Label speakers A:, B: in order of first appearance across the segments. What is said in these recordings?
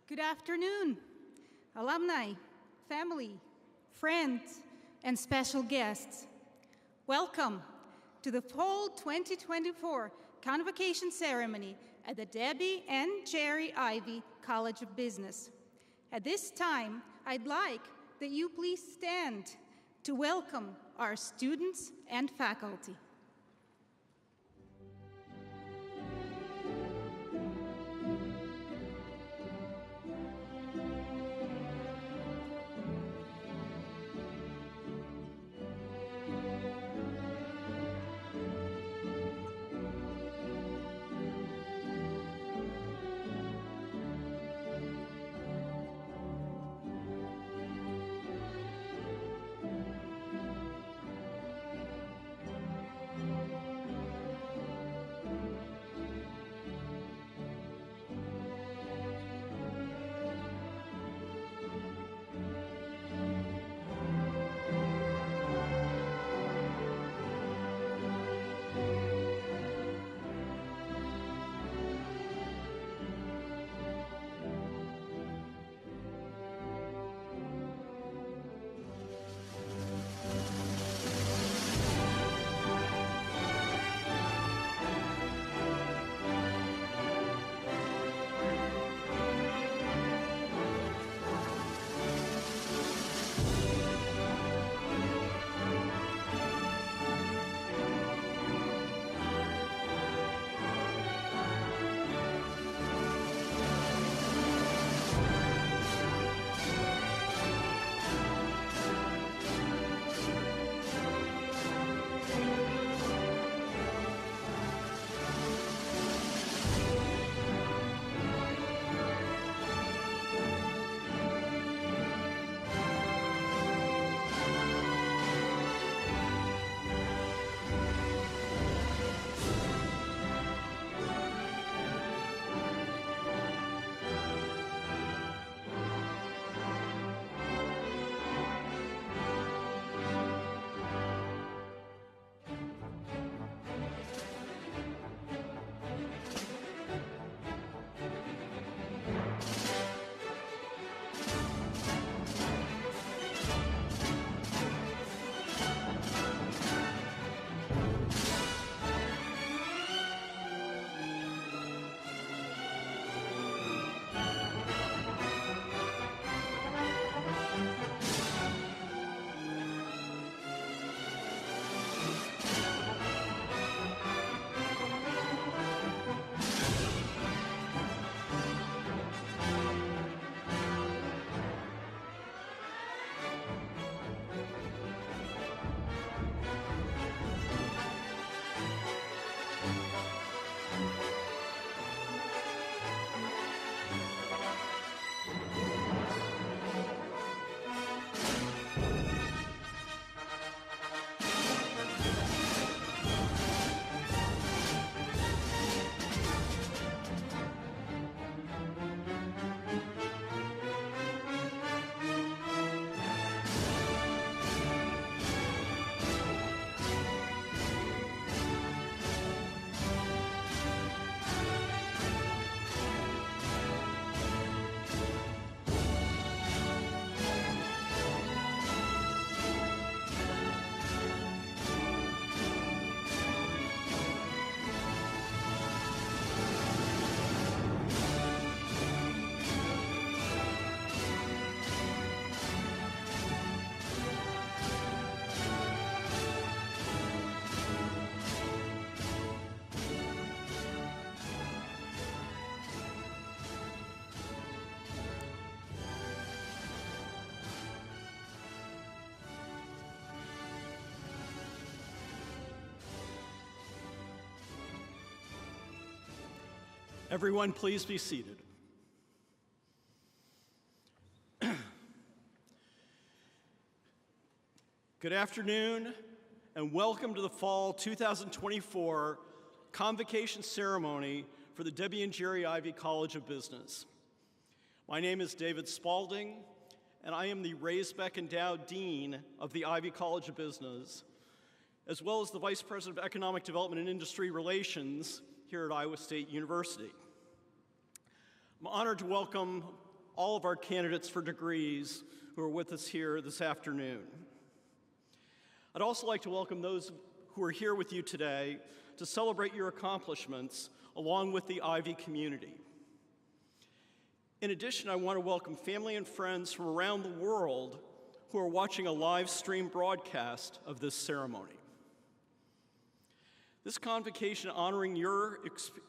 A: Good afternoon, alumni, family, friends, and special guests. Welcome to the Fall 2024 Convocation Ceremony at the Debbie and Jerry Ivy College of Business. At this time, I'd like that you please stand to welcome our students and faculty.
B: Everyone, please be seated. Good afternoon, and welcome to the Fall 2024 Convocation Ceremony for the Debbie and Jerry Ivy College of Business. My name is David Spalding, and I am the Raisbeck Endowed Dean of the Ivy College of Business, as well as the Vice President of Economic Development and Industry Relations here at Iowa State University. I'm honored to welcome all of our candidates for degrees who are with us here this afternoon. I'd also like to welcome those who are here with you today to celebrate your accomplishments along with the Ivy community. In addition, I want to welcome family and friends from around the world who are watching a live stream broadcast of this ceremony. This convocation honoring your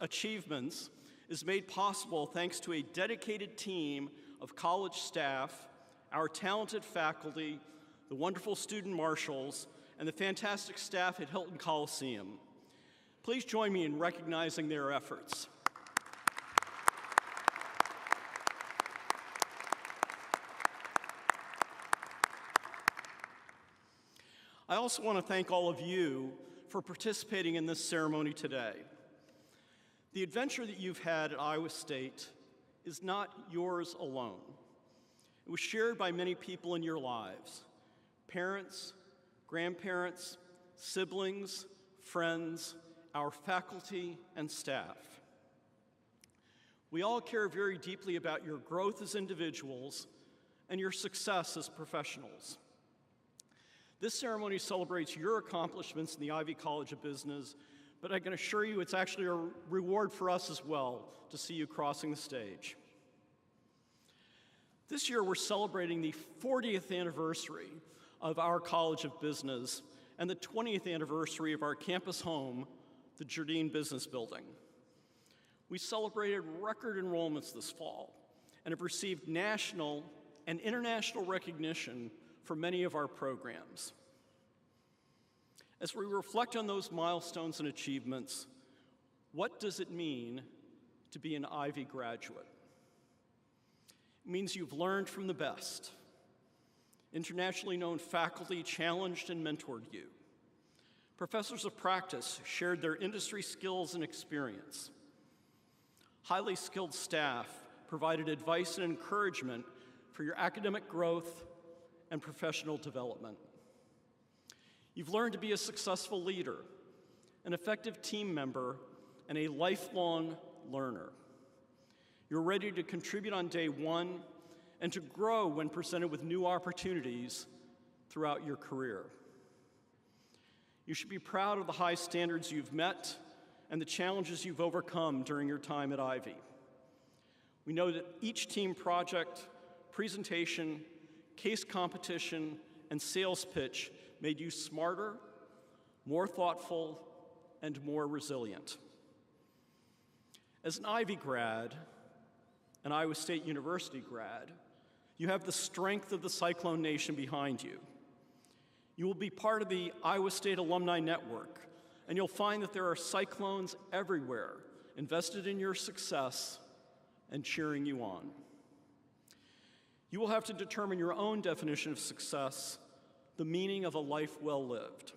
B: achievements is made possible thanks to a dedicated team of college staff, our talented faculty, the wonderful student marshals, and the fantastic staff at Hilton Coliseum. Please join me in recognizing their efforts. I also want to thank all of you for participating in this ceremony today. The adventure that you've had at Iowa State is not yours alone. It was shared by many people in your lives: parents, grandparents, siblings, friends, our faculty and staff. We all care very deeply about your growth as individuals and your success as professionals. This ceremony celebrates your accomplishments in the Ivy College of Business, but I can assure you it's actually a reward for us as well to see you crossing the stage. This year we're celebrating the 40th anniversary of our College of Business and the 20th anniversary of our campus home, the Jardine Business Building. We celebrated record enrollments this fall and have received national and international recognition for many of our programs. As we reflect on those milestones and achievements, what does it mean to be an Ivy graduate? It means you've learned from the best. Internationally known faculty challenged and mentored you. Professors of practice shared their industry skills and experience. Highly skilled staff provided advice and encouragement for your academic growth and professional development. You've learned to be a successful leader, an effective team member, and a lifelong learner. You're ready to contribute on day one and to grow when presented with new opportunities throughout your career. You should be proud of the high standards you've met and the challenges you've overcome during your time at Ivy. We know that each team project, presentation, case competition, and sales pitch made you smarter, more thoughtful, and more resilient. As an Ivy grad, an Iowa State University grad, you have the strength of the Cyclone Nation behind you. You will be part of the Iowa State Alumni Network, and you'll find that there are Cyclones everywhere invested in your success and cheering you on. You will have to determine your own definition of success, the meaning of a life well lived.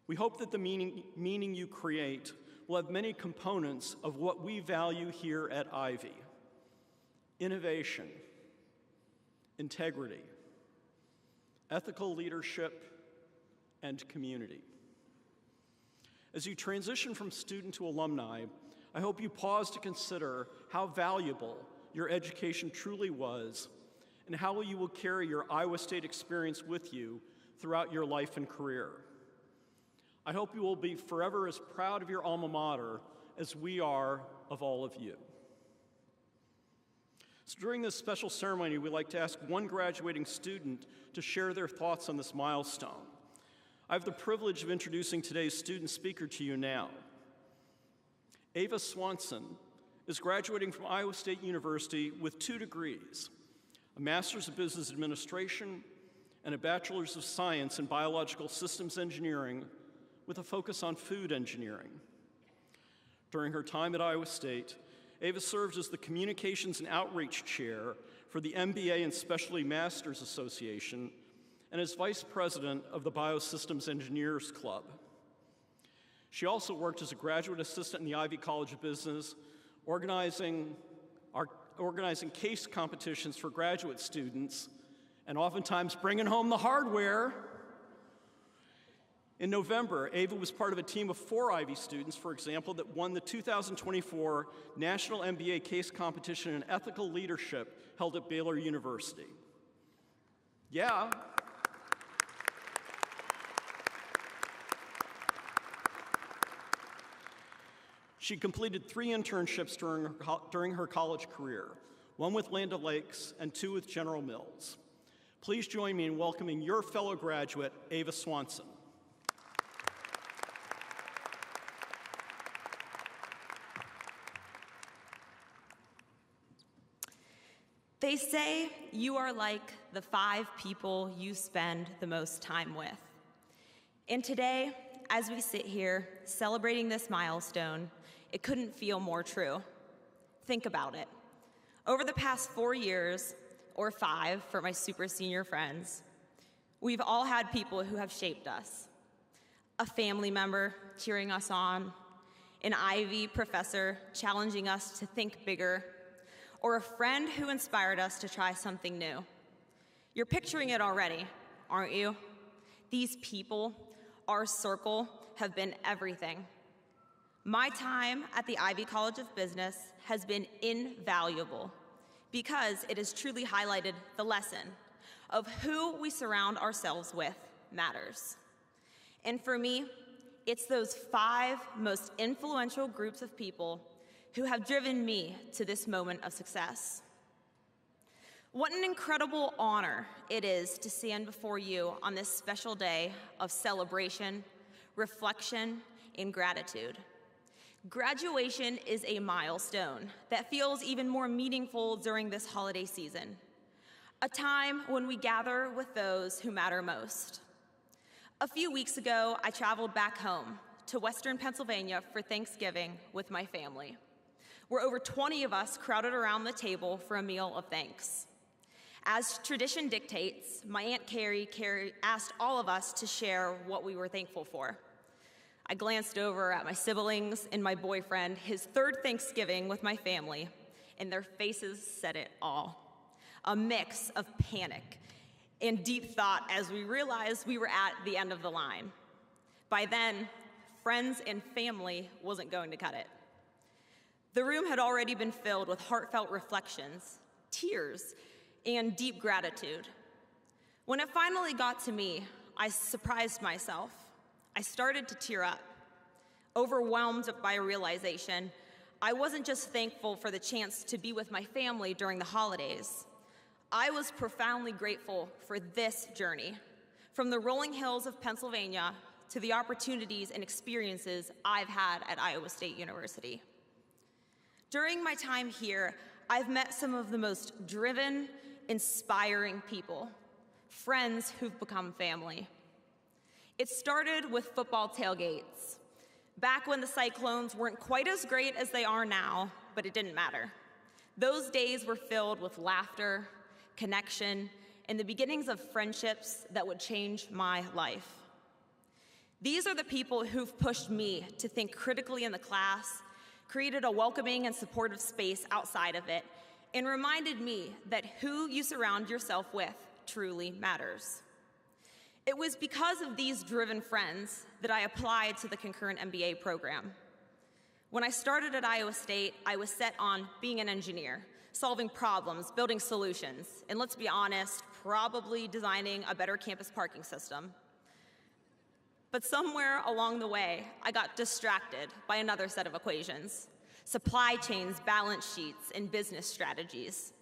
B: We hope that the meaning you create will have many components of what we value here at Ivy: innovation, integrity, ethical leadership, and community. As you transition from student to alumni, I hope you pause to consider how valuable your education truly was and how you will carry your Iowa State experience with you throughout your life and career. I hope you will be forever as proud of your alma mater as we are of all of you. So during this special ceremony, we'd like to ask one graduating student to share their thoughts on this milestone. I have the privilege of introducing today's student speaker to you now. Ava Swanson is graduating from Iowa State University with 2 degrees, a Master's of Business Administration and a Bachelor's of Science in Biological Systems Engineering with a focus on food engineering. During her time at Iowa State, Ava served as the Communications and Outreach Chair for the MBA and Specialty Masters Association and as Vice President of the Biosystems Engineers Club. She also worked as a graduate assistant in the Ivy College of Business, organizing case competitions for graduate students, and oftentimes bringing home the hardware. In November, Ava was part of a team of 4 Ivy students, for example, that won the 2024 National MBA Case Competition in Ethical Leadership held at Baylor University. Yeah. She completed 3 internships during her college career, 1 with Land O'Lakes and 2 with General Mills. Please join me in welcoming your fellow graduate, Ava Swanson.
C: They say you are like the 5 people you spend the most time with. And today, as we sit here celebrating this milestone, it couldn't feel more true. Think about it. Over the past 4 years, or 5 for my super senior friends, we've all had people who have shaped us. A family member cheering us on, an Ivy professor challenging us to think bigger, or a friend who inspired us to try something new. You're picturing it already, aren't you? These people, our circle, have been everything. My time at the Ivy College of Business has been invaluable because it has truly highlighted the lesson of who we surround ourselves with matters. And for me, it's those 5 most influential groups of people who have driven me to this moment of success. What an incredible honor it is to stand before you on this special day of celebration, reflection, and gratitude. Graduation is a milestone that feels even more meaningful during this holiday season, a time when we gather with those who matter most. A few weeks ago, I traveled back home to Western Pennsylvania for Thanksgiving with my family, where over 20 of us crowded around the table for a meal of thanks. As tradition dictates, my Aunt Carrie asked all of us to share what we were thankful for. I glanced over at my siblings and my boyfriend, his 3rd Thanksgiving with my family, and their faces said it all. A mix of panic and deep thought as we realized we were at the end of the line. By then, friends and family wasn't going to cut it. The room had already been filled with heartfelt reflections, tears, and deep gratitude. When it finally got to me, I surprised myself. I started to tear up, overwhelmed by a realization. I wasn't just thankful for the chance to be with my family during the holidays. I was profoundly grateful for this journey, from the rolling hills of Pennsylvania to the opportunities and experiences I've had at Iowa State University. During my time here, I've met some of the most driven, inspiring people, friends who've become family. It started with football tailgates, back when the Cyclones weren't quite as great as they are now, but it didn't matter. Those days were filled with laughter, connection, and the beginnings of friendships that would change my life. These are the people who've pushed me to think critically in the class, created a welcoming and supportive space outside of it, and reminded me that who you surround yourself with truly matters. It was because of these driven friends that I applied to the concurrent MBA program. When I started at Iowa State, I was set on being an engineer, solving problems, building solutions, and let's be honest, probably designing a better campus parking system. But somewhere along the way, I got distracted by another set of equations: supply chains, balance sheets, and business strategies.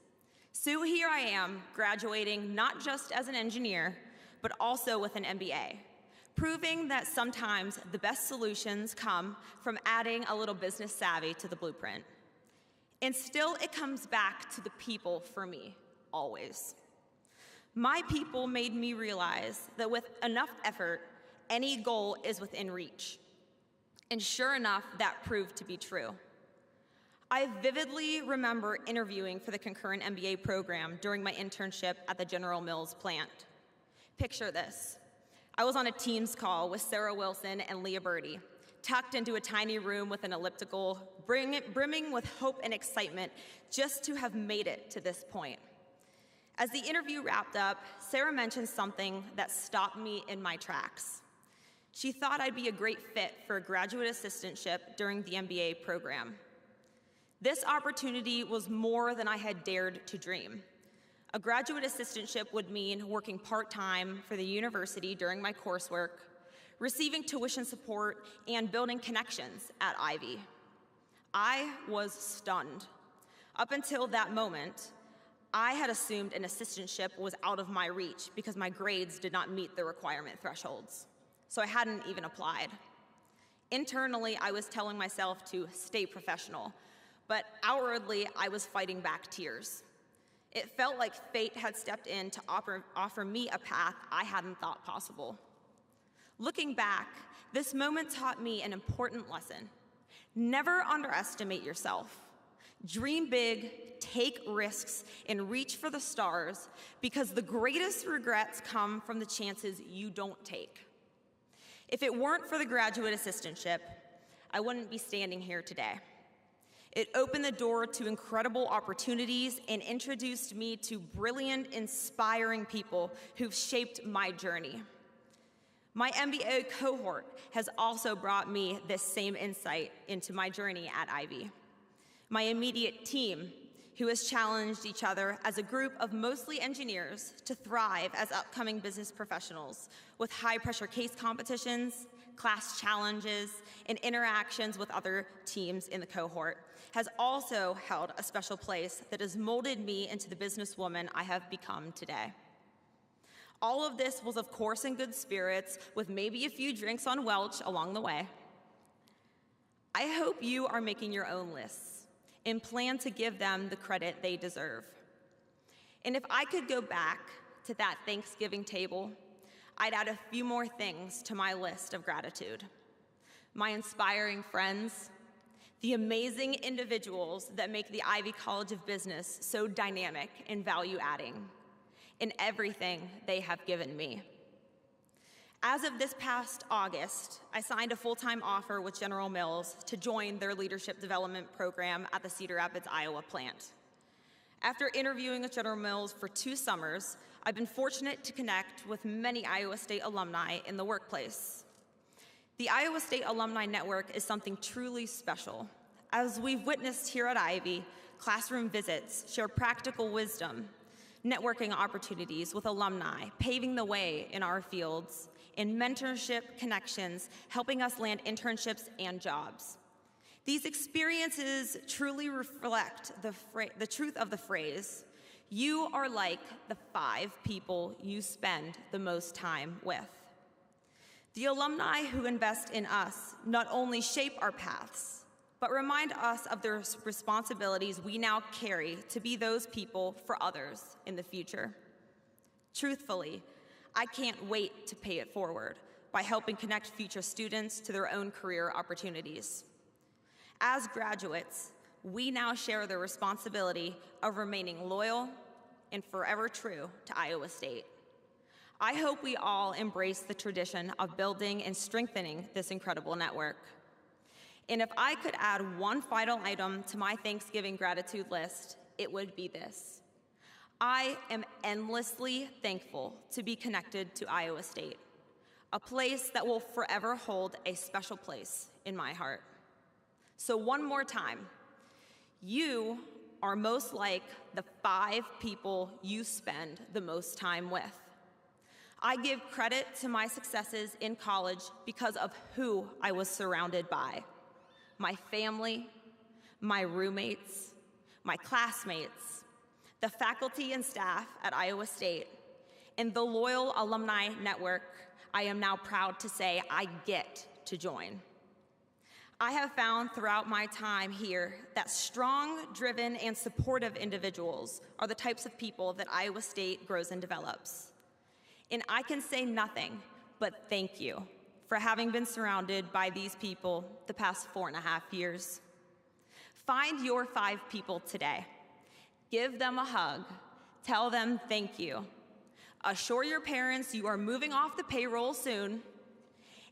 C: So here I am, graduating not just as an engineer, but also with an MBA, proving that sometimes the best solutions come from adding a little business savvy to the blueprint. And still, it comes back to the people for me, always. My people made me realize that with enough effort, any goal is within reach. And sure enough, that proved to be true. I vividly remember interviewing for the concurrent MBA program during my internship at the General Mills plant. Picture this. I was on a Teams call with Sarah Wilson and Leah Birdie, tucked into a tiny room with an elliptical, brimming with hope and excitement just to have made it to this point. As the interview wrapped up, Sarah mentioned something that stopped me in my tracks. She thought I'd be a great fit for a graduate assistantship during the MBA program. This opportunity was more than I had dared to dream. A graduate assistantship would mean working part-time for the university during my coursework, receiving tuition support, and building connections at Ivy. I was stunned. Up until that moment, I had assumed an assistantship was out of my reach because my grades did not meet the requirement thresholds, so I hadn't even applied. Internally, I was telling myself to stay professional, but outwardly, I was fighting back tears. It felt like fate had stepped in to offer me a path I hadn't thought possible. Looking back, this moment taught me an important lesson. Never underestimate yourself. Dream big, take risks, and reach for the stars, because the greatest regrets come from the chances you don't take. If it weren't for the graduate assistantship, I wouldn't be standing here today. It opened the door to incredible opportunities and introduced me to brilliant, inspiring people who've shaped my journey. My MBA cohort has also brought me this same insight into my journey at Ivy. My immediate team, who has challenged each other as a group of mostly engineers to thrive as upcoming business professionals with high-pressure case competitions, class challenges, and interactions with other teams in the cohort, has also held a special place that has molded me into the businesswoman I have become today. All of this was, of course, in good spirits, with maybe a few drinks on Welch along the way. I hope you are making your own lists and plan to give them the credit they deserve. And if I could go back to that Thanksgiving table, I'd add a few more things to my list of gratitude. My inspiring friends, the amazing individuals that make the Ivy College of Business so dynamic and value-adding, and everything they have given me. As of this past August, I signed a full-time offer with General Mills to join their leadership development program at the Cedar Rapids, Iowa plant. After interviewing with General Mills for 2 summers, I've been fortunate to connect with many Iowa State alumni in the workplace. The Iowa State Alumni Network is something truly special. As we've witnessed here at Ivy, classroom visits share practical wisdom, networking opportunities with alumni, paving the way in our fields, and mentorship connections, helping us land internships and jobs. These experiences truly reflect the truth of the phrase, "You are like the 5 people you spend the most time with." The alumni who invest in us not only shape our paths, but remind us of the responsibilities we now carry to be those people for others in the future. Truthfully, I can't wait to pay it forward by helping connect future students to their own career opportunities. As graduates, we now share the responsibility of remaining loyal and forever true to Iowa State. I hope we all embrace the tradition of building and strengthening this incredible network. And if I could add one final item to my Thanksgiving gratitude list, it would be this. I am endlessly thankful to be connected to Iowa State, a place that will forever hold a special place in my heart. So one more time, you are most like the 5 people you spend the most time with. I give credit to my successes in college because of who I was surrounded by. My family, my roommates, my classmates, the faculty and staff at Iowa State, and the loyal alumni network I am now proud to say I get to join. I have found throughout my time here that strong, driven, and supportive individuals are the types of people that Iowa State grows and develops. And I can say nothing but thank you for having been surrounded by these people the past 4.5 years. Find your 5 people today. Give them a hug. Tell them thank you. Assure your parents you are moving off the payroll soon.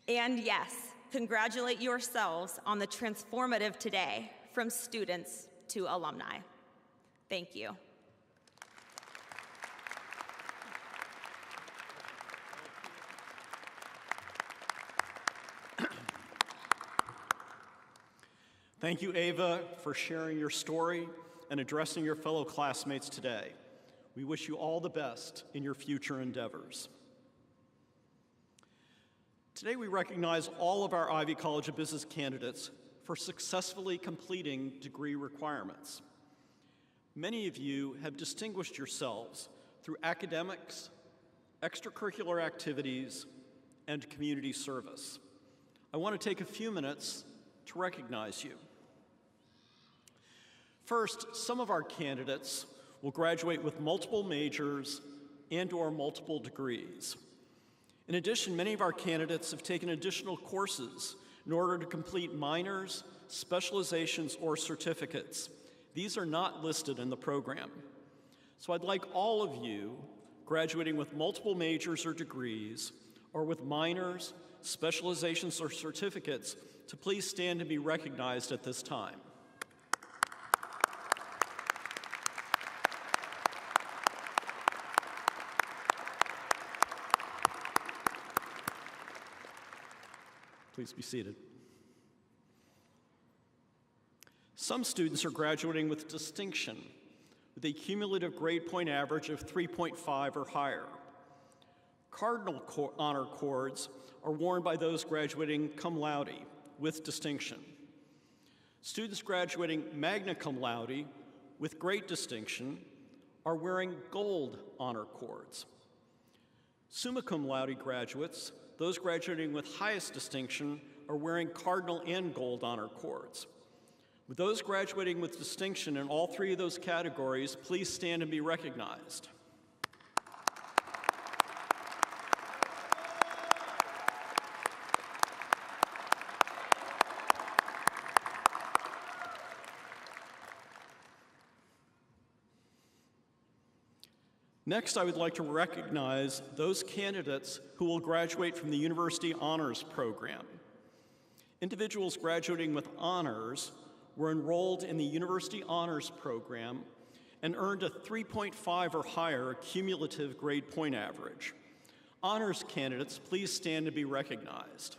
C: And yes, congratulate yourselves on the transformative today from students to alumni. Thank you.
B: Thank you, Ava, for sharing your story and addressing your fellow classmates today. We wish you all the best in your future endeavors. Today we recognize all of our Ivy College of Business candidates for successfully completing degree requirements. Many of you have distinguished yourselves through academics, extracurricular activities, and community service. I want to take a few minutes to recognize you. First, some of our candidates will graduate with multiple majors and/or multiple degrees. In addition, many of our candidates have taken additional courses in order to complete minors, specializations, or certificates. These are not listed in the program. So I'd like all of you graduating with multiple majors or degrees, or with minors, specializations, or certificates, to please stand and be recognized at this time. Please be seated. Some students are graduating with distinction, with a cumulative grade point average of 3.5 or higher. Cardinal honor cords are worn by those graduating cum laude with distinction. Students graduating magna cum laude with great distinction are wearing gold honor cords. Summa cum laude graduates, those graduating with highest distinction, are wearing cardinal and gold honor cords. With those graduating with distinction in all three of those categories, please stand and be recognized. Next, I would like to recognize those candidates who will graduate from the University Honors Program. Individuals graduating with honors were enrolled in the University Honors Program and earned a 3.5 or higher cumulative grade point average. Honors candidates, please stand to be recognized.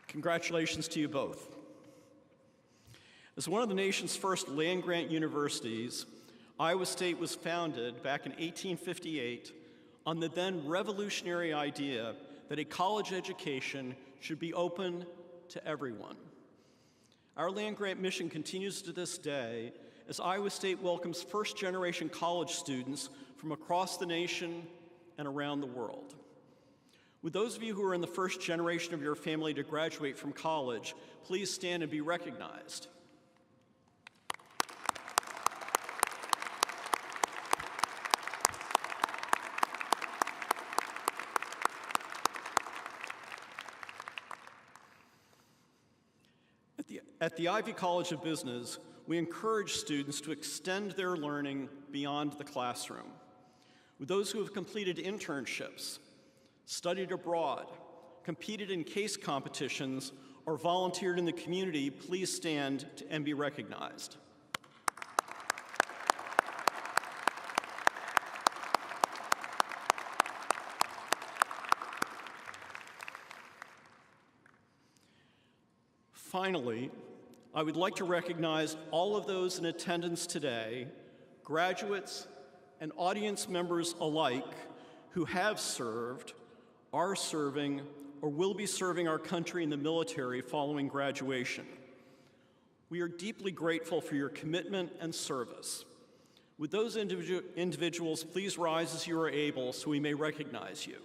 B: Congratulations to you both. As one of the nation's first land-grant universities, Iowa State was founded back in 1858 on the then revolutionary idea that a college education should be open to everyone. Our land-grant mission continues to this day as Iowa State welcomes first-generation college students from across the nation and around the world. Would those of you who are in the first generation of your family to graduate from college, please stand and be recognized. At the Ivy College of Business, we encourage students to extend their learning beyond the classroom. With those who have completed internships, studied abroad, competed in case competitions, or volunteered in the community, please stand and be recognized. Finally, I would like to recognize all of those in attendance today, graduates and audience members alike, who have served, are serving, or will be serving our country in the military following graduation. We are deeply grateful for your commitment and service. Would those individuals please rise as you are able so we may recognize you?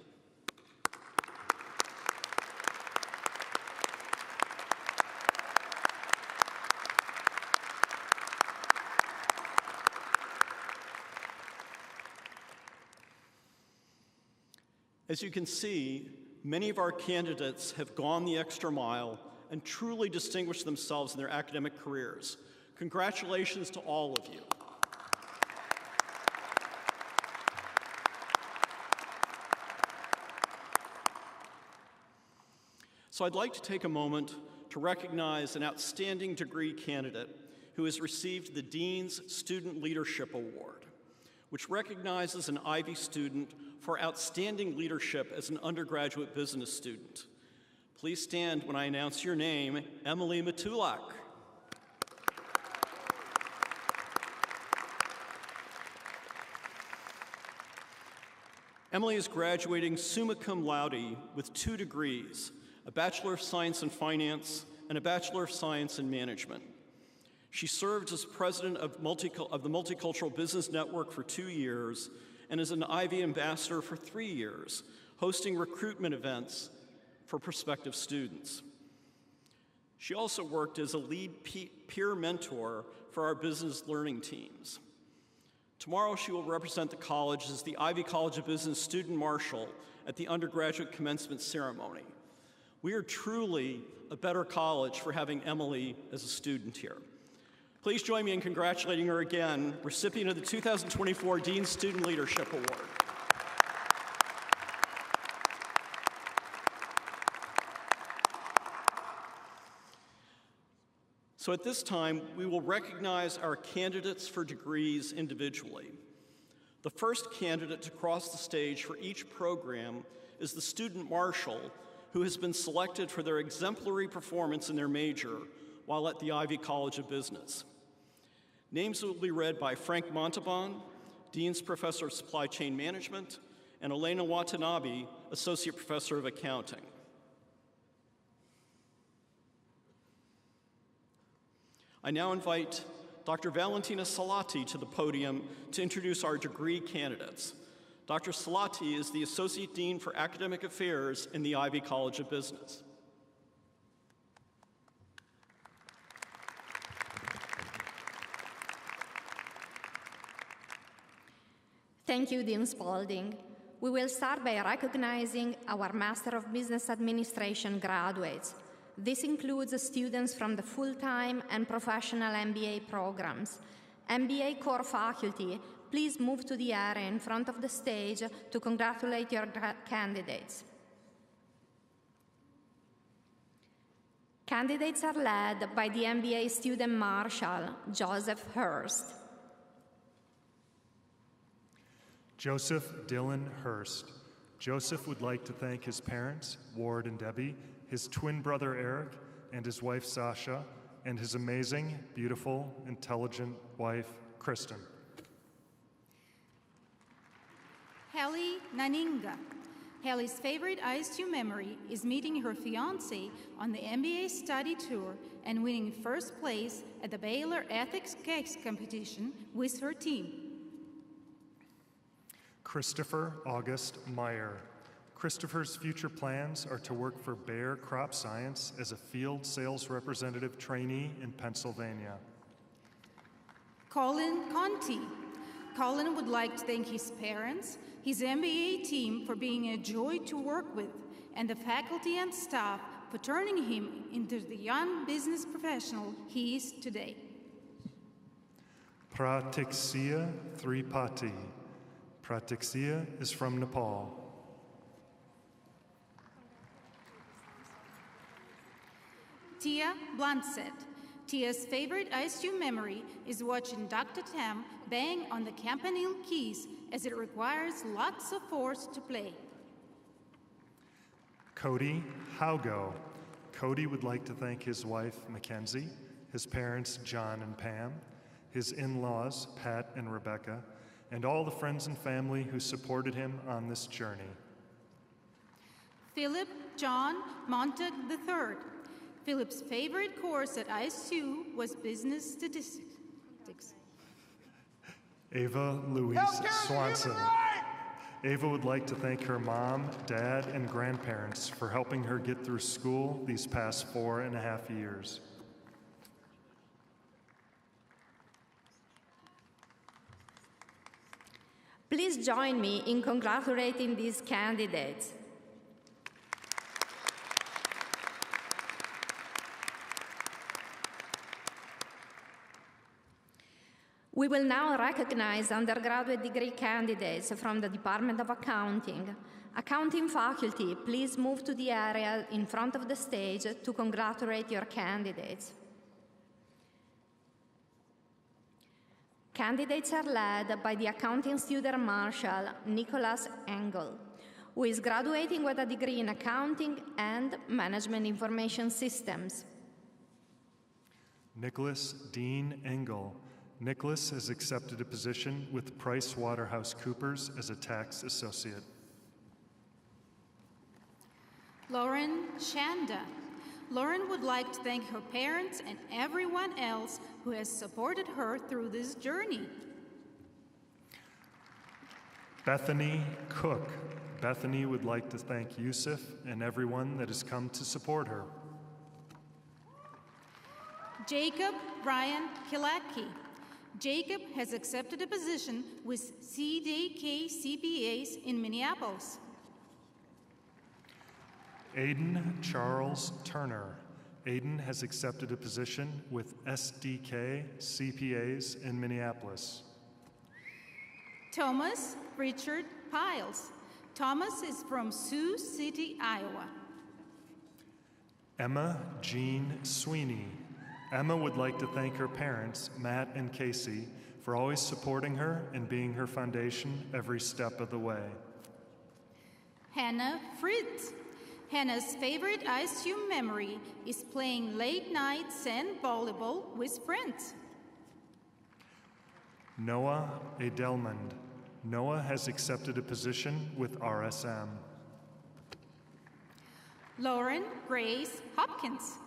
B: As you can see, many of our candidates have gone the extra mile and truly distinguished themselves in their academic careers. Congratulations to all of you. So I'd like to take a moment to recognize an outstanding degree candidate who has received the Dean's Student Leadership Award. which recognizes an Ivy student for outstanding leadership as an undergraduate business student. Please stand when I announce your name, Emily Matulak. Emily is graduating summa cum laude with 2 degrees, a Bachelor of Science in Finance and a Bachelor of Science in Management. She served as president of the Multicultural Business Network for 2 years and as an Ivy ambassador for 3 years, hosting recruitment events for prospective students. She also worked as a lead peer mentor for our business learning teams. Tomorrow, she will represent the college as the Ivy College of Business Student Marshal at the undergraduate commencement ceremony. We are truly a better college for having Emily as a student here. Please join me in congratulating her again, recipient of the 2024 Dean Student Leadership Award. So at this time, we will recognize our candidates for degrees individually. The first candidate to cross the stage for each program is the student marshal, who has been selected for their exemplary performance in their major while at the Ivy College of Business. Names will be read by Frank Montalban, Dean's Professor of Supply Chain Management, and Elena Watanabe, Associate Professor of Accounting. I now invite Dr. Valentina Salati to the podium to introduce our degree candidates. Dr. Salati is the Associate Dean for Academic Affairs in the Ivy College of Business.
D: Thank you, Dean Spalding. We will start by recognizing our Master of Business Administration graduates. This includes students from the full-time and professional MBA programs. MBA core faculty, please move to the area in front of the stage to congratulate your candidates. Candidates are led by the MBA student marshal, Joseph Hurst.
E: Joseph Dylan Hurst. Joseph would like to thank his parents, Ward and Debbie, his twin brother Eric, and his wife Sasha, and his amazing, beautiful, intelligent wife, Kristen.
A: Hallie Naninga. Hallie's favorite ISU memory is meeting her fiancé on the MBA study tour and winning first place at the Baylor Ethics Cakes competition with her team.
E: Christopher August Meyer. Christopher's future plans are to work for Bayer Crop Science as a field sales representative trainee in Pennsylvania.
A: Colin Conti. Colin would like to thank his parents, his MBA team for being a joy to work with, and the faculty and staff for turning him into the young business professional he is today.
E: Pratiksia Tripati. Pratiksia is from Nepal.
A: Tia Blanset. Tia's favorite ISU memory is watching Dr. Tam bang on the campanile keys as it requires lots of force to play.
E: Cody Haugo. Cody would like to thank his wife, Mackenzie, his parents, John and Pam, his in-laws, Pat and Rebecca, and all the friends and family who supported him on this journey.
A: Philip John Montag III. Philip's favorite course at ISU was business statistics.
E: Ava Louise Swanson. Ava would like to thank her mom, dad, and grandparents for helping her get through school these past 4.5 years.
D: Please join me in congratulating these candidates. We will now recognize undergraduate degree candidates from the Department of Accounting. Accounting faculty, please move to the area in front of the stage to congratulate your candidates. Candidates are led by the accounting student marshal, Nicholas Engel, who is graduating with a degree in accounting and management information systems.
E: Nicholas Dean Engel. Nicholas has accepted a position with PricewaterhouseCoopers as a tax associate.
A: Lauren Shanda. Lauren would like to thank her parents and everyone else who has supported her through this journey.
E: Bethany Cook. Bethany would like to thank Yusuf and everyone that has come to support her.
A: Jacob Ryan Kilaki. Jacob has accepted a position with CDK CPAs in Minneapolis.
E: Aiden Charles Turner. Aiden has accepted a position with SDK CPAs in Minneapolis.
A: Thomas Richard Piles. Thomas is from Sioux City, Iowa.
E: Emma Jean Sweeney. Emma would like to thank her parents, Matt and Casey, for always supporting her and being her foundation every step of the way.
A: Hannah Fritz. Hannah's favorite ISU memory is playing late night sand volleyball with friends.
E: Noah Adelmond. Noah has accepted a position with RSM.
A: Lauren Grace Hopkins.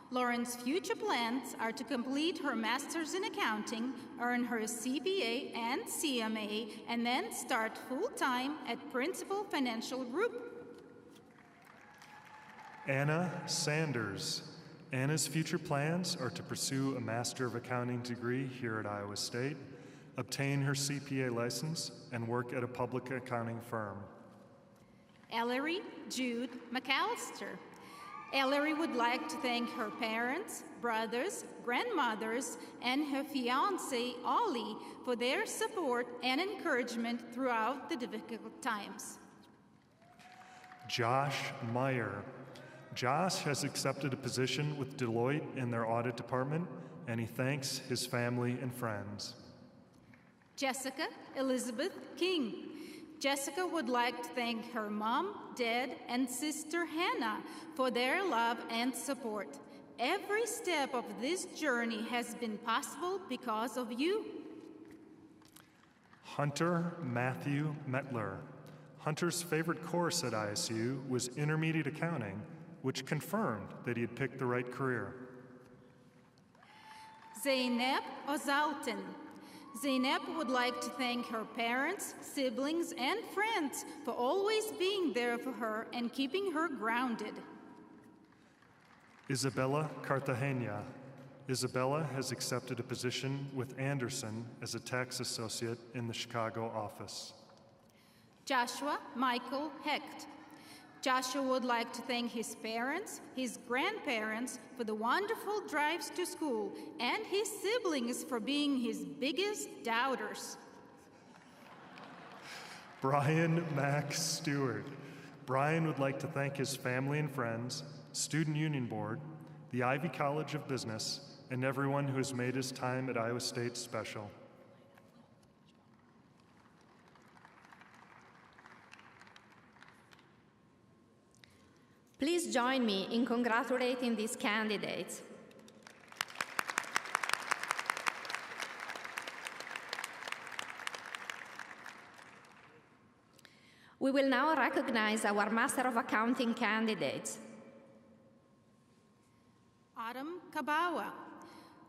A: Lauren's future plans are to complete her master's in accounting, earn her CPA and CMA, and then start full-time at Principal Financial Group.
E: Anna Sanders. Anna's future plans are to pursue a Master of Accounting degree here at Iowa State, obtain her CPA license, and work at a public accounting firm.
A: Ellery Jude McAllister. Ellery would like to thank her parents, brothers, grandmothers, and her fiancé, Ollie, for their support and encouragement throughout the difficult times.
E: Josh Meyer. Josh has accepted a position with Deloitte in their audit department, and he thanks his family and friends.
A: Jessica Elizabeth King. Jessica would like to thank her mom, dad, and sister Hannah for their love and support. Every step of this journey has been possible because of you.
E: Hunter Matthew Metler. Hunter's favorite course at ISU was Intermediate Accounting, which confirmed that he had picked the right career.
A: Zeynep Ozaltin. Zeynep would like to thank her parents, siblings, and friends for always being there for her and keeping her grounded.
E: Isabella Cartagena. Isabella has accepted a position with Anderson as a tax associate in the Chicago office.
A: Joshua Michael Hecht. Joshua would like to thank his parents, his grandparents for the wonderful drives to school, and his siblings for being his biggest doubters.
E: Brian Max Stewart. Brian would like to thank his family and friends, Student Union Board, the Ivy College of Business, and everyone who has made his time at Iowa State special.
D: Please join me in congratulating these candidates. We will now recognize our Master of Accounting candidates.
A: Autumn Kabawa.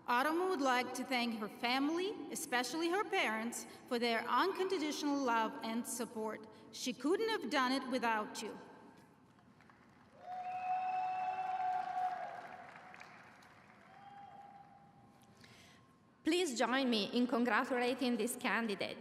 A: Autumn would like to thank her family, especially her parents, for their unconditional love and support. She couldn't have done it without you.
D: Please join me in congratulating this candidate.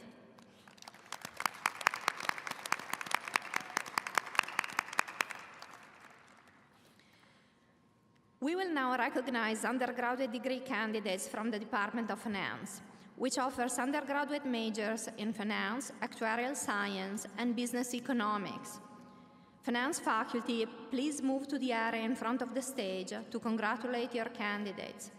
D: We will now recognize undergraduate degree candidates from the Department of Finance, which offers undergraduate majors in finance, actuarial science, and business economics. Finance faculty, please move to the area in front of the stage to congratulate your candidates.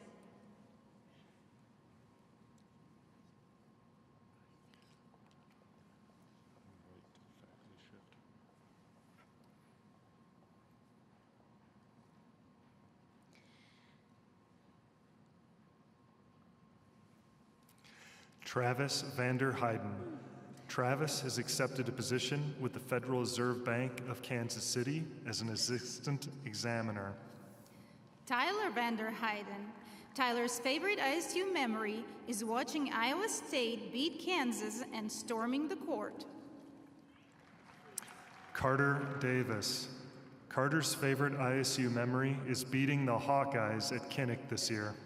E: Travis Vander Heiden. Travis has accepted a position with the Federal Reserve Bank of Kansas City as an assistant examiner.
A: Tyler Vander Heiden. Tyler's favorite ISU memory is watching Iowa State beat Kansas and storming the court.
E: Carter Davis. Carter's favorite ISU memory is beating the Hawkeyes at Kinnick this year.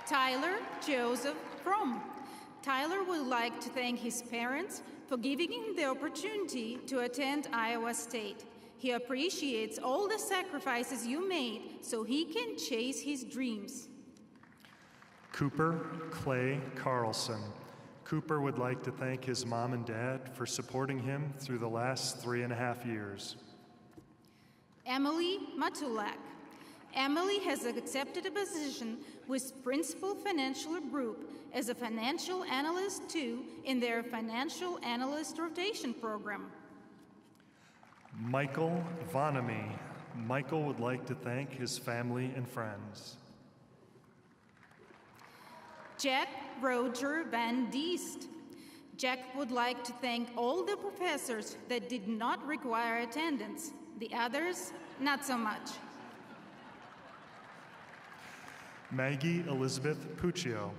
A: Tyler Joseph Fromm. Tyler would like to thank his parents for giving him the opportunity to attend Iowa State. He appreciates all the sacrifices you made so he can chase his dreams.
E: Cooper Clay Carlson. Cooper would like to thank his mom and dad for supporting him through the last 3.5 years.
A: Emily Matulak. Emily has accepted a position with Principal Financial Group as a financial analyst 2 in their financial analyst rotation program.
E: Michael Vonamy. Michael would like to thank his family and friends.
A: Jack Roger Van Diest. Jack would like to thank all the professors that did not require attendance. The others, not so much.
E: Maggie Elizabeth Puccio.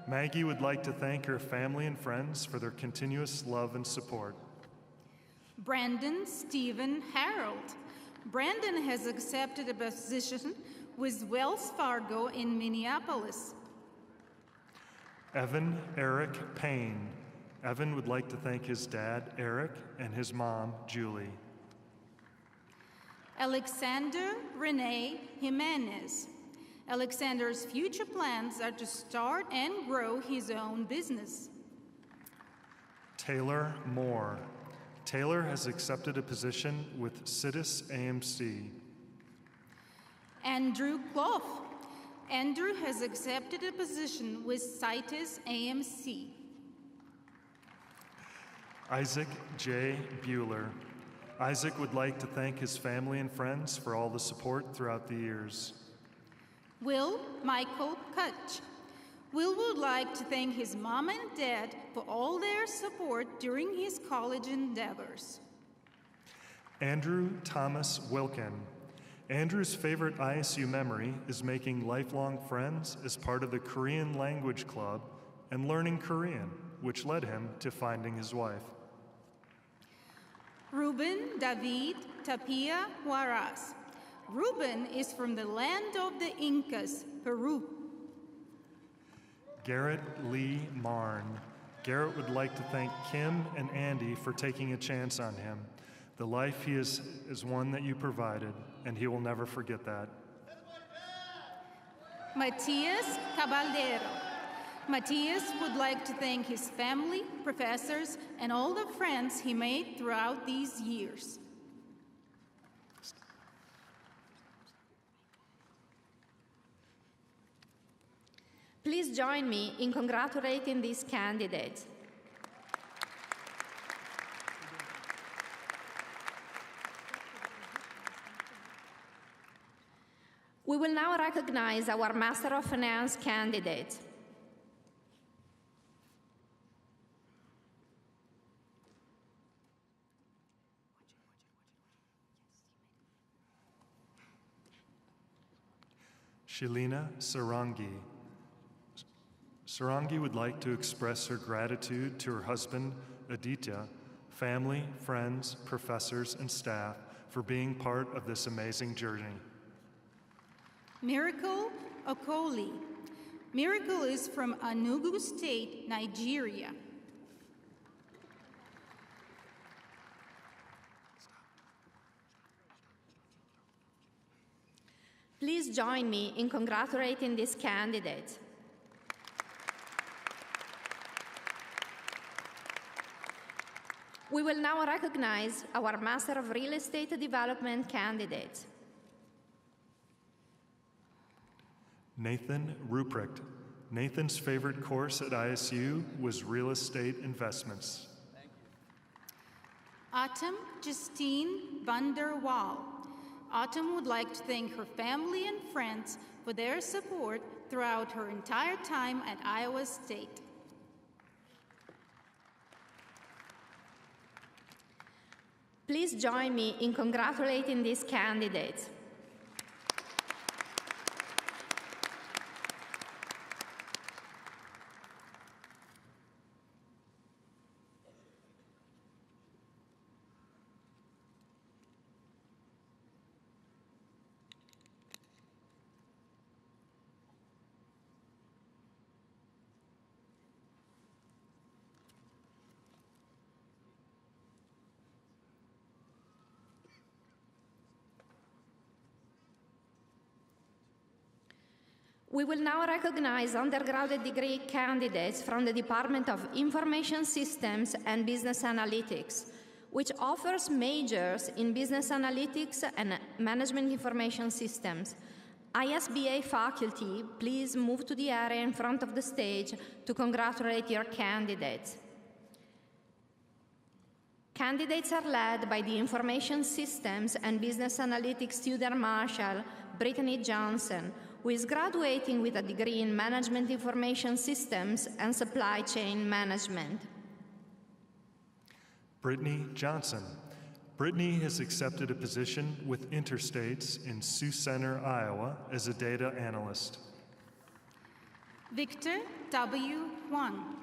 E: Maggie would like to thank her family and friends for their continuous love and support.
A: Brandon Stephen Harold. Brandon has accepted a position with Wells Fargo in Minneapolis.
E: Evan Eric Payne. Evan would like to thank his dad, Eric, and his mom, Julie.
A: Alexander Rene Jimenez. Alexander's future plans are to start and grow his own business.
E: Taylor Moore. Taylor has accepted a position with Citus AMC.
A: Andrew Clough. Andrew has accepted a position with Citus AMC.
E: Isaac J. Bueller. Isaac would like to thank his family and friends for all the support throughout the years.
A: Will Michael Kutch. Will would like to thank his mom and dad for all their support during his college endeavors.
E: Andrew Thomas Wilkin. Andrew's favorite ISU memory is making lifelong friends as part of the Korean Language Club and learning Korean, which led him to finding his wife.
A: Ruben David Tapia Huaraz. Ruben is from the land of the Incas, Peru.
E: Garrett Lee Marn. Garrett would like to thank Kim and Andy for taking a chance on him. The life he is one that you provided, and he will never forget that.
A: Matias Caballero. Matias would like to thank his family, professors, and all the friends he made throughout these years.
D: Please join me in congratulating these candidates. We will now recognize our Master of Finance candidates.
E: Shalina Sarangi. Sarangi would like to express her gratitude to her husband, Aditya, family, friends, professors, and staff for being part of this amazing journey.
A: Miracle Okoli. Miracle is from Enugu State, Nigeria.
D: Please join me in congratulating these candidates. We will now recognize our Master of Real Estate Development candidates.
E: Nathan Ruprecht. Nathan's favorite course at ISU was real estate investments.
A: Autumn Justine van der Waal. Autumn would like to thank her family and friends for their support throughout her entire time at Iowa State.
D: Please join me in congratulating these candidates. We will now recognize undergraduate degree candidates from the Department of Information Systems and Business Analytics, which offers majors in Business Analytics and Management Information Systems. ISBA faculty, please move to the area in front of the stage to congratulate your candidates. Candidates are led by the Information Systems and Business Analytics Student Marshal, Brittany Johnson, who is graduating with a degree in Management Information Systems and Supply Chain Management.
E: Brittany Johnson. Brittany has accepted a position with Interstates in Sioux Center, Iowa, as a data analyst.
A: Victor W. Huang.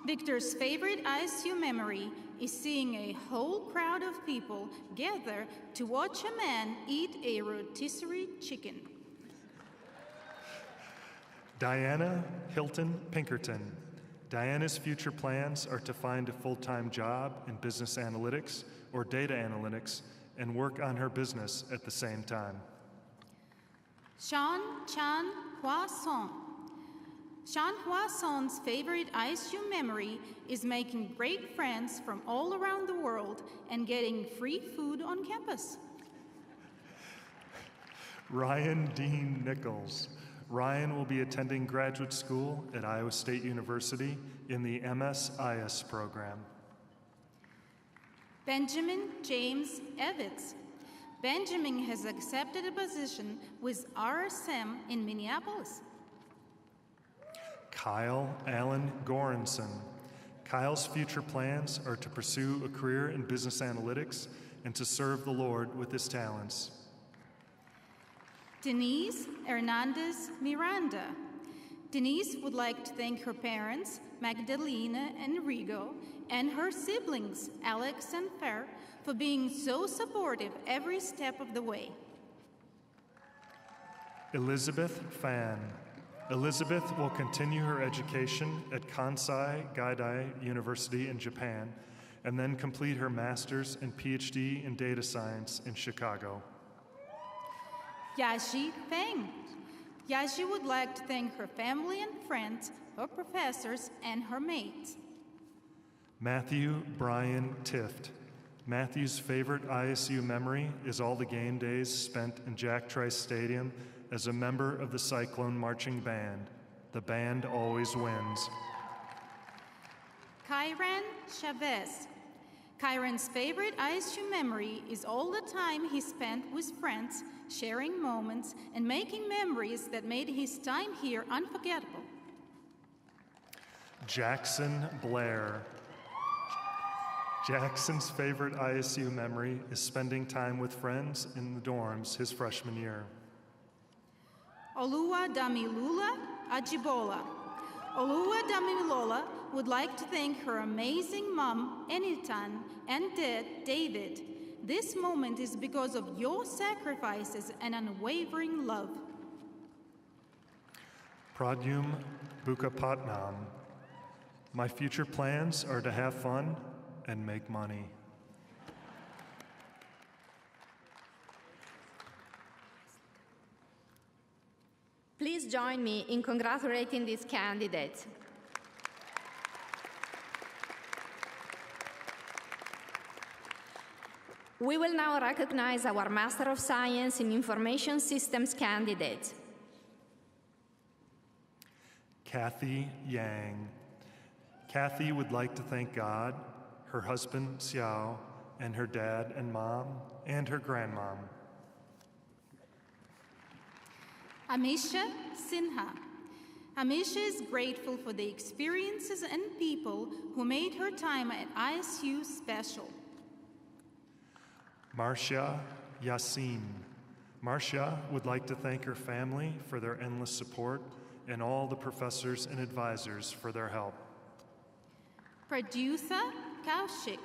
A: Victor's favorite ISU memory is seeing a whole crowd of people gather to watch a man eat a rotisserie chicken.
E: Diana Hilton Pinkerton. Diana's future plans are to find a full-time job in business analytics or data analytics and work on her business at the same time.
A: Sean Chan Hua Song. Sean Hua Song's favorite ISU memory is making great friends from all around the world and getting free food on campus.
E: Ryan Dean Nichols. Ryan will be attending graduate school at Iowa State University in the MS-IS program.
A: Benjamin James Evitz. Benjamin has accepted a position with RSM in Minneapolis.
E: Kyle Allen Goranson. Kyle's future plans are to pursue a career in business analytics and to serve the Lord with his talents.
A: Denise Hernandez Miranda. Denise would like to thank her parents, Magdalena and Rigo, and her siblings, Alex and Fer, for being so supportive every step of the way.
E: Elizabeth Fan. Elizabeth will continue her education at Kansai Gaidai University in Japan and then complete her master's and PhD in data science in Chicago.
A: Yashi Feng. Yashi would like to thank her family and friends, her professors, and her mates.
E: Matthew Brian Tift. Matthew's favorite ISU memory is all the game days spent in Jack Trice Stadium as a member of the Cyclone Marching Band. The band always wins.
A: Kyran Chavez. Kyran's favorite ISU memory is all the time he spent with friends, sharing moments and making memories that made his time here unforgettable.
E: Jackson Blair. Jackson's favorite ISU memory is spending time with friends in the dorms his freshman year.
A: Olua Damilula Ajibola. Olua Damilola would like to thank her amazing mom, Enitan, and dad, David. This moment is because of your sacrifices and unwavering love.
E: Pradyum Bukapatnam. My future plans are to have fun and make money.
D: Please join me in congratulating these candidates. We will now recognize our Master of Science in Information Systems candidates.
E: Kathy Yang. Kathy would like to thank God, her husband Xiao, and her dad and mom, and her grandmom.
A: Amisha Sinha. Amisha is grateful for the experiences and people who made her time at ISU special.
E: Marcia Yassin. Marcia would like to thank her family for their endless support and all the professors and advisors for their help.
A: Pradyutha Kaushik.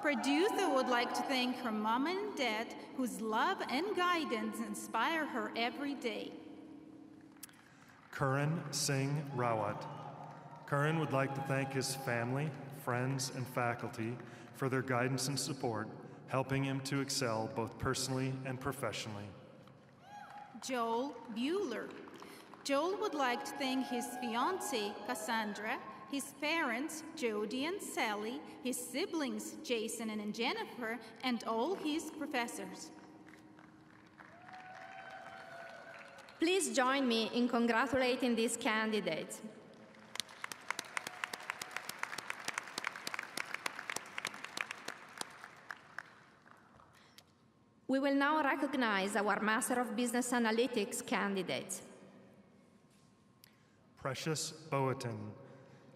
A: Pradyutha would like to thank her mom and dad whose love and guidance inspire her every day.
E: Karan Singh Rawat. Karan would like to thank his family, friends, and faculty for their guidance and support, helping him to excel both personally and professionally.
A: Joel Bueller. Joel would like to thank his fiancée, Cassandra, his parents, Jody and Sally, his siblings, Jason and Jennifer, and all his professors.
D: Please join me in congratulating these candidates. We will now recognize our Master of Business Analytics candidates.
E: Precious Boatin.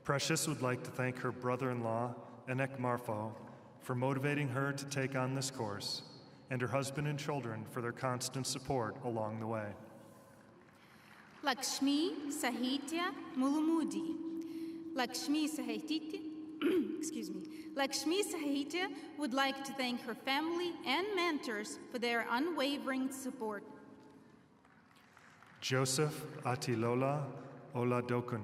E: Precious would like to thank her brother-in-law, Anek Marfo, for motivating her to take on this course, and her husband and children for their constant support along the way.
A: Lakshmi Sahitya Mulumudi. Lakshmi Sahitya, Lakshmi Sahitya would like to thank her family and mentors for their unwavering support.
E: Joseph Atilola Oladokun.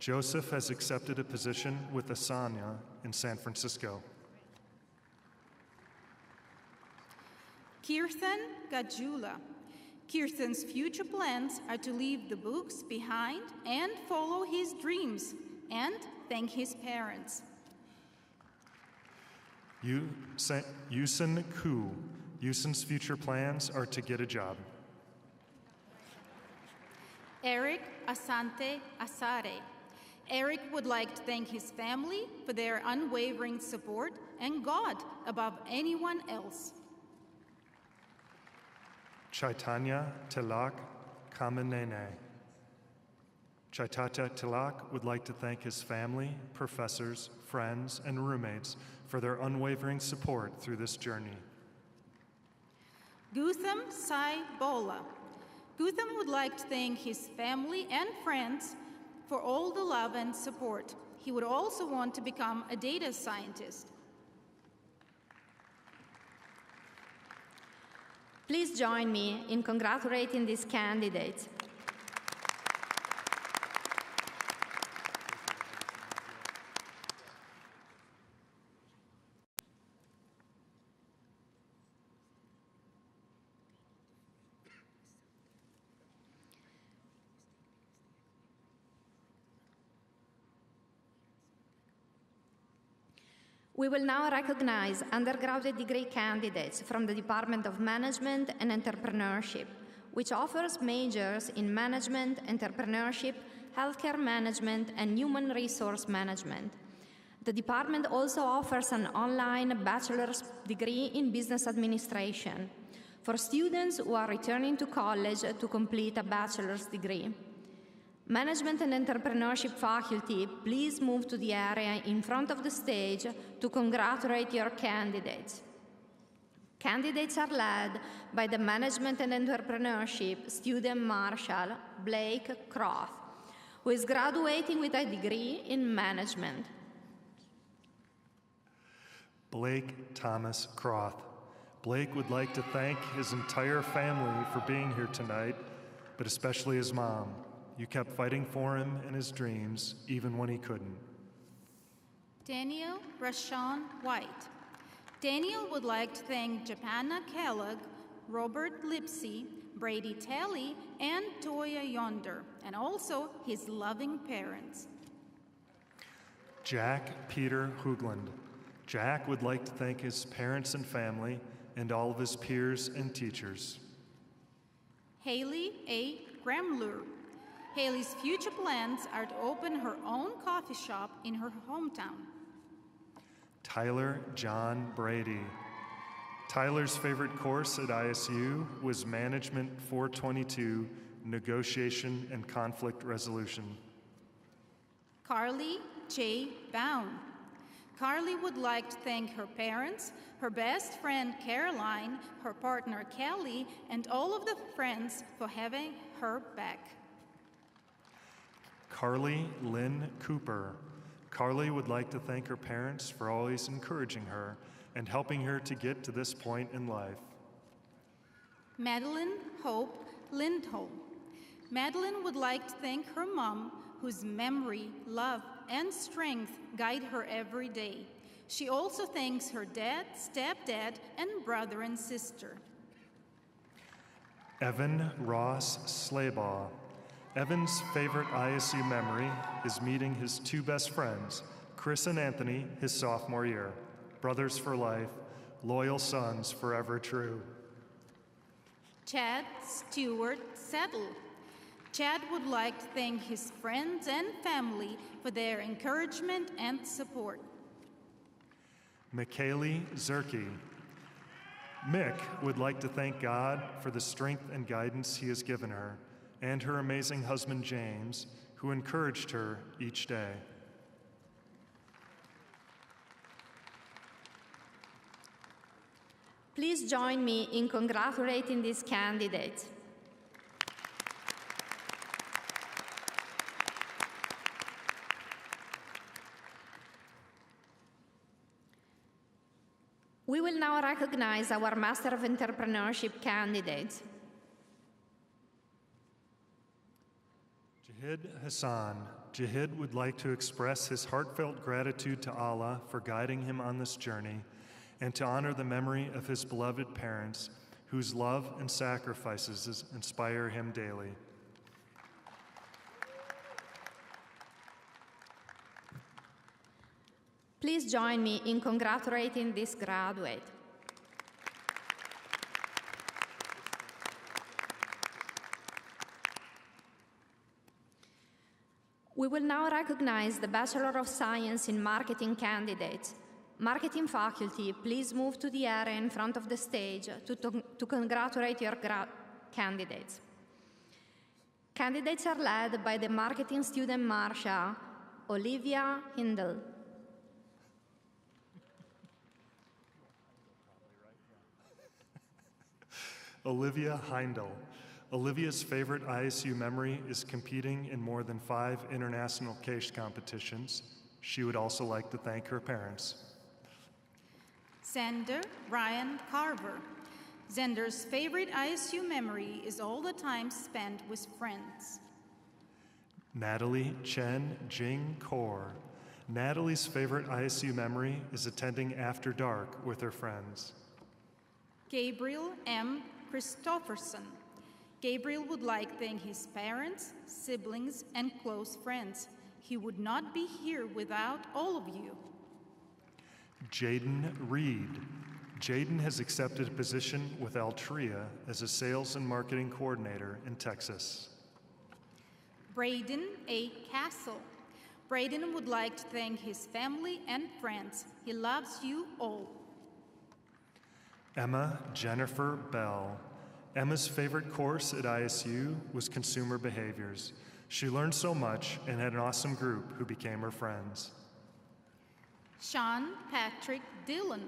E: Joseph has accepted a position with Asanya in San Francisco.
A: Kirtan Gajula. Kirtan's future plans are to leave the books behind and follow his dreams and thank his parents.
E: Yusin Ku. Yusin's future plans are to get a job.
A: Eric Asante Asare. Eric would like to thank his family for their unwavering support and God above anyone else.
E: Chaitanya Tilak Kamanene. Chaitanya Tilak would like to thank his family, professors, friends, and roommates for their unwavering support through this journey.
A: Gutham Sai Bola. Gutham would like to thank his family and friends for all the love and support. He would also want to become a data scientist.
D: Please join me in congratulating these candidates. We will now recognize undergraduate degree candidates from the Department of Management and Entrepreneurship, which offers majors in management, entrepreneurship, healthcare management, and human resource management. The department also offers an online bachelor's degree in business administration for students who are returning to college to complete a bachelor's degree. Management and entrepreneurship faculty, please move to the area in front of the stage to congratulate your candidates. Candidates are led by the Management and Entrepreneurship Student Marshal, Blake Croth, who is graduating with a degree in management.
E: Blake Thomas Croth. Blake would like to thank his entire family for being here tonight, but especially his mom. You kept fighting for him in his dreams, even when he couldn't.
A: Daniel Rashawn White. Daniel would like to thank Japana Kellogg, Robert Lipsy, Brady Talley, and Toya Yonder, and also his loving parents.
E: Jack Peter Hoogland. Jack would like to thank his parents and family and all of his peers and teachers.
A: Haley A. Gramlur. Haley's future plans are to open her own coffee shop in her hometown.
E: Tyler John Brady. Tyler's favorite course at ISU was Management 422 negotiation and conflict resolution.
A: Carly J. Bound. Carly would like to thank her parents, her best friend Caroline, her partner Kelly, and all of the friends for having her back.
E: Carly Lynn Cooper. Carly would like to thank her parents for always encouraging her and helping her to get to this point in life.
A: Madeline Hope Lindholm. Madeline would like to thank her mom, whose memory, love, and strength guide her every day. She also thanks her dad, stepdad, and brother and sister.
E: Evan Ross Slaybaugh. Evan's favorite ISU memory is meeting his two best friends, Chris and Anthony, his sophomore year. Brothers for life, loyal sons forever true.
A: Chad Stewart Settle. Chad would like to thank his friends and family for their encouragement and support.
E: McKaylee Zerke. Mick would like to thank God for the strength and guidance he has given her, and her amazing husband James, who encouraged her each day.
D: Please join me in congratulating these candidates. We will now recognize our Master of Entrepreneurship candidates.
E: Jahid Hassan. Jahid would like to express his heartfelt gratitude to Allah for guiding him on this journey and to honor the memory of his beloved parents, whose love and sacrifices inspire him daily.
D: Please join me in congratulating this graduate. We will now recognize the Bachelor of Science in Marketing candidates. Marketing faculty, please move to the area in front of the stage to congratulate your candidates. Candidates are led by the marketing student Marsha, Olivia Hindle.
E: Olivia Heindel. Olivia's favorite ISU memory is competing in more than 5 international case competitions. She would also like to thank her parents.
A: Xander Ryan Carver. Xander's favorite ISU memory is all the time spent with friends.
E: Natalie Chen Jing Kaur. Natalie's favorite ISU memory is attending After Dark with her friends.
A: Gabriel M. Christopherson. Gabriel would like to thank his parents, siblings, and close friends. He would not be here without all of you.
E: Jaden Reed. Jaden has accepted a position with Altria as a sales and marketing coordinator in Texas.
A: Braden A. Castle. Braden would like to thank his family and friends. He loves you all.
E: Emma Jennifer Bell. Emma's favorite course at ISU was consumer behaviors. She learned so much and had an awesome group who became her friends.
A: Sean Patrick Dillon.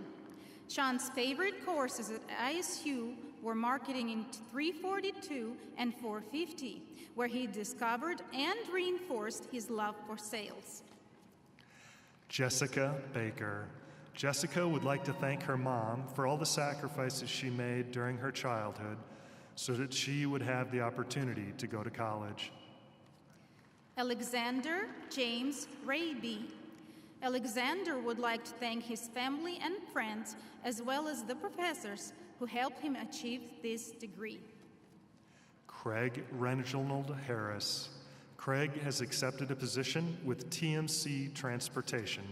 A: Sean's favorite courses at ISU were marketing in 342 and 450, where he discovered and reinforced his love for sales.
E: Jessica Baker. Jessica would like to thank her mom for all the sacrifices she made during her childhood so that she would have the opportunity to go to college.
A: Alexander James Raby. Alexander would like to thank his family and friends, as well as the professors who helped him achieve this degree.
E: Craig Reginald Harris. Craig has accepted a position with TMC Transportation.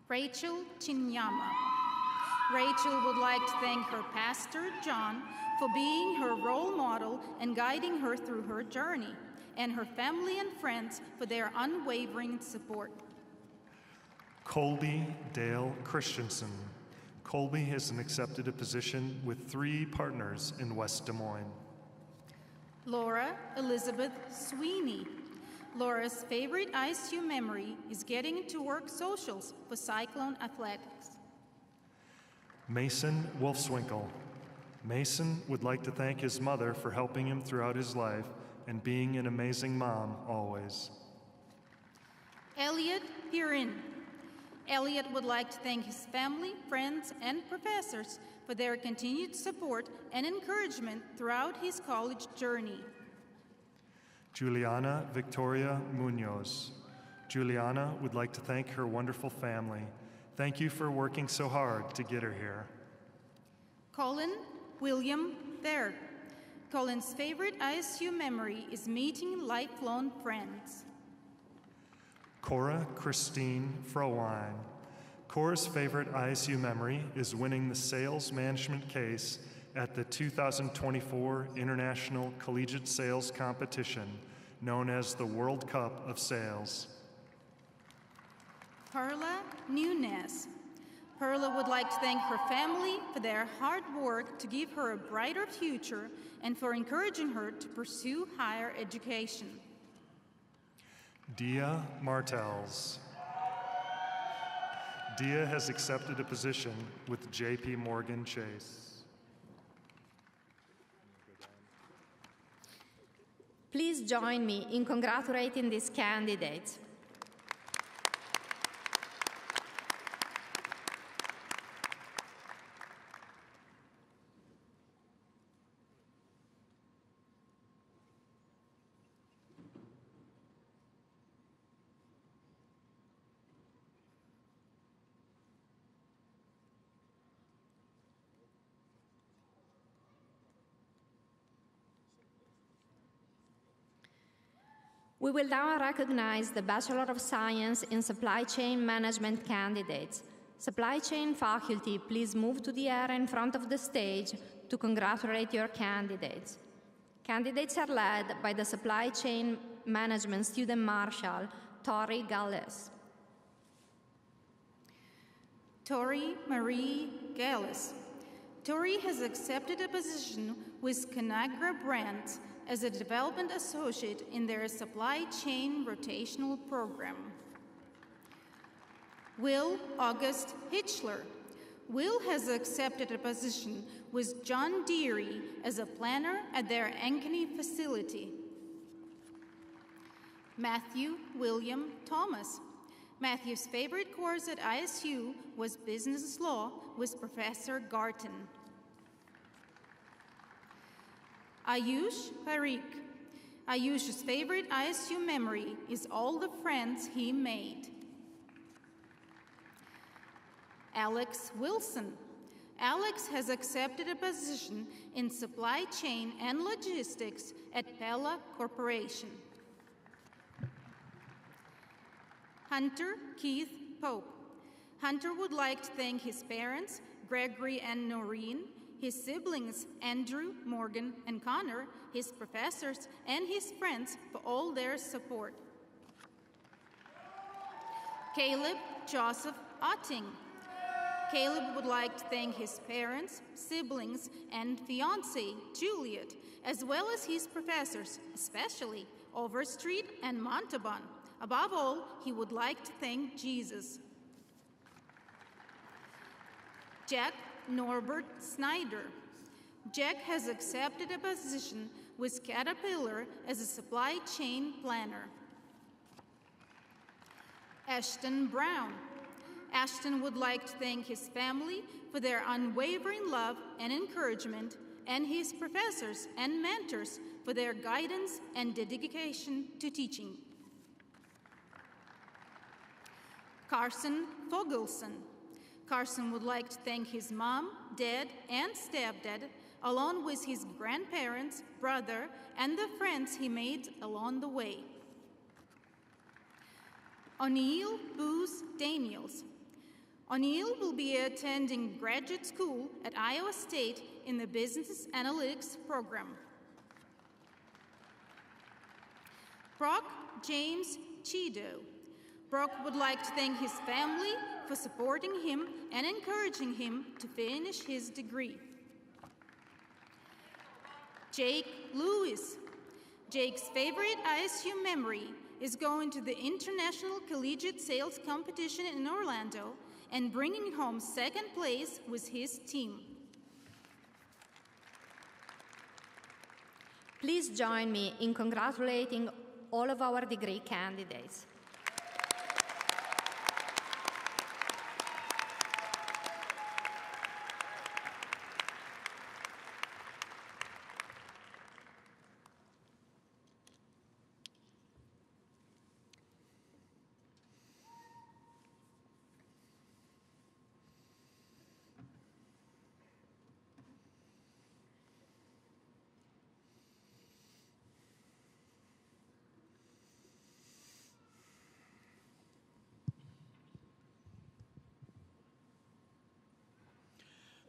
A: Rachel Chinyama. Rachel would like to thank her pastor, John, for being her role model and guiding her through her journey, and her family and friends for their unwavering support.
E: Colby Dale Christensen. Colby has accepted a position with 3 partners in West Des Moines.
A: Laura Elizabeth Sweeney. Laura's favorite ISU memory is getting to work socials for Cyclone Athletics.
E: Mason Wolfswinkel. Mason would like to thank his mother for helping him throughout his life and being an amazing mom always.
A: Elliot Pirin. Elliot would like to thank his family, friends, and professors for their continued support and encouragement throughout his college journey.
E: Juliana Victoria Munoz. Juliana would like to thank her wonderful family. Thank you for working so hard to get her here.
A: Colin William Thayer. Colin's favorite ISU memory is meeting lifelong friends.
E: Cora Christine Frowine. Cora's favorite ISU memory is winning the sales management case at the 2024 International Collegiate Sales Competition, known as the World Cup of Sales.
A: Perla Nunez. Perla would like to thank her family for their hard work to give her a brighter future and for encouraging her to pursue higher education.
E: Dia Martels. Dia has accepted a position with J.P. Morgan Chase.
D: Please join me in congratulating these candidates. We will now recognize the Bachelor of Science in Supply Chain Management candidates. Supply chain faculty, please move to the area in front of the stage to congratulate your candidates. Candidates are led by the Supply Chain Management Student Marshal, Tori Galles.
A: Tori Marie Gales. Tori has accepted a position with Conagra Brands as a development associate in their supply chain rotational program. Will August Hitchler. Will has accepted a position with John Deere as a planner at their Ankeny facility. Matthew William Thomas. Matthew's favorite course at ISU was business law with Professor Garten. Ayush Parikh. Ayush's favorite ISU memory is all the friends he made. Alex Wilson. Alex has accepted a position in supply chain and logistics at Pella Corporation. Hunter Keith Pope. Hunter would like to thank his parents, Gregory and Noreen, his siblings, Andrew, Morgan, and Connor, his professors, and his friends for all their support. Caleb Joseph Otting. Caleb would like to thank his parents, siblings, and fiancée, Juliet, as well as his professors, especially Overstreet and Montalban. Above all, he would like to thank Jesus. Jack Norbert Snyder. Jack has accepted a position with Caterpillar as a supply chain planner. Ashton Brown. Ashton would like to thank his family for their unwavering love and encouragement, and his professors and mentors for their guidance and dedication to teaching. Carson Fogelson. Carson would like to thank his mom, dad, and stepdad, along with his grandparents, brother, and the friends he made along the way. O'Neill Booth Daniels. O'Neill will be attending graduate school at Iowa State in the Business Analytics program. Brock James Cheedo. Brock would like to thank his family for supporting him and encouraging him to finish his degree. Jake Lewis. Jake's favorite ISU memory is going to the International Collegiate Sales Competition in Orlando and bringing home second place with his team.
D: Please join me in congratulating all of our degree candidates.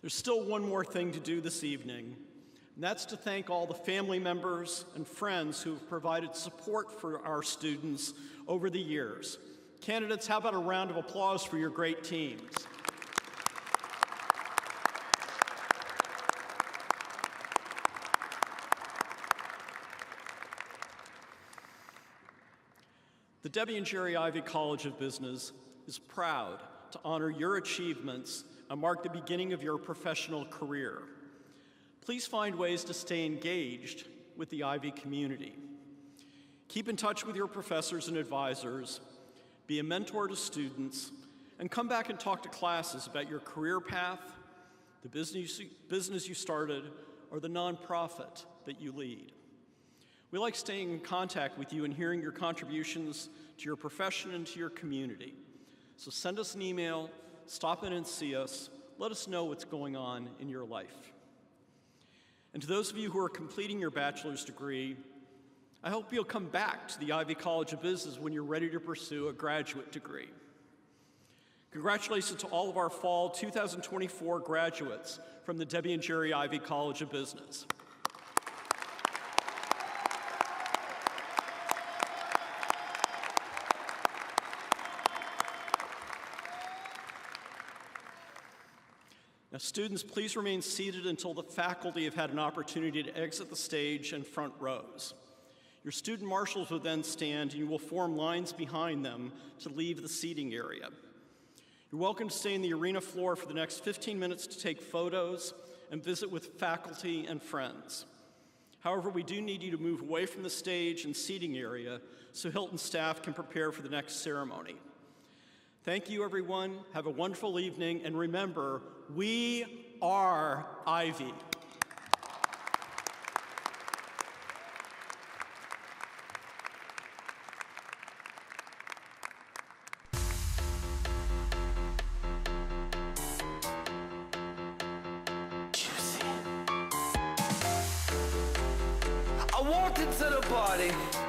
B: There's still one more thing to do this evening, and that's to thank all the family members and friends who have provided support for our students over the years. Candidates, how about a round of applause for your great teams? The Debbie and Jerry Ivy College of Business is proud to honor your achievements and mark the beginning of your professional career. Please find ways to stay engaged with the Ivy community. Keep in touch with your professors and advisors, be a mentor to students, and come back and talk to classes about your career path, the business you started, or the nonprofit that you lead. We like staying in contact with you and hearing your contributions to your profession and to your community. So send us an email, stop in and see us, let us know what's going on in your life. And to those of you who are completing your bachelor's degree, I hope you'll come back to the Ivy College of Business when you're ready to pursue a graduate degree. Congratulations to all of our fall 2024 graduates from the Debbie and Jerry Ivy College of Business. Now, students, please remain seated until the faculty have had an opportunity to exit the stage and front rows. Your student marshals will then stand, and you will form lines behind them to leave the seating area. You're welcome to stay in the arena floor for the next 15 minutes to take photos and visit with faculty and friends. However, we do need you to move away from the stage and seating area so Hilton staff can prepare for the next ceremony. Thank you, everyone. Have a wonderful evening, and remember, we are Ivy.
F: I walked into the party.